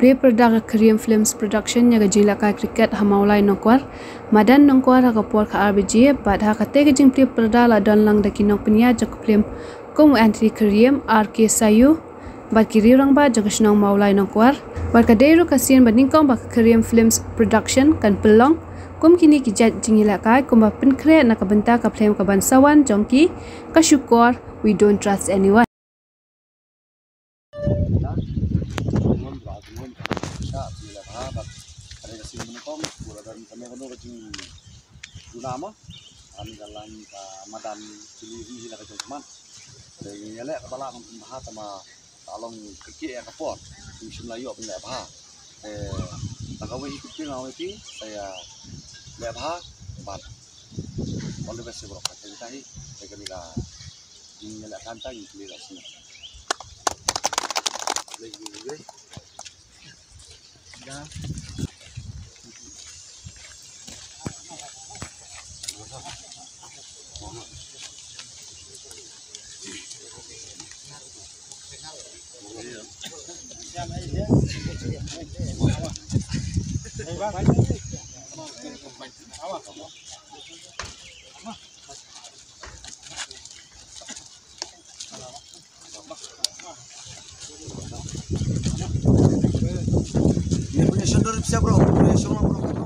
pre-product Korean Films production nya gajila ka cricket hamaulai nongkwar madan nongkwar ha kapor ka RBG bad ha kate gajing pre-product la don lang daki nong penya jak film kom entry Korean RK Sayu bad kiri rang ba jak snong maulai nongkwar bad ka deru kasien bading kong ba Korean Films production kan pelong kom kini ki jat jingila kai kom ba pen kre na ka benta ka film ka bansawan jongki ka syukur we don't trust anyone. Kami dalam madam cili hila kacang teman. Dari nyelek kepala membahas sama talong kecil yang kapot. Musim layu apa enggak bah? Takawi ikutin awal itu saya lihat bah, bat. Kalau besok berapa kali tadi, saya kira nyelek kantai cili rasnya. Lagi. Dah. Ini punya sendiri bisa bro, punya semua bro.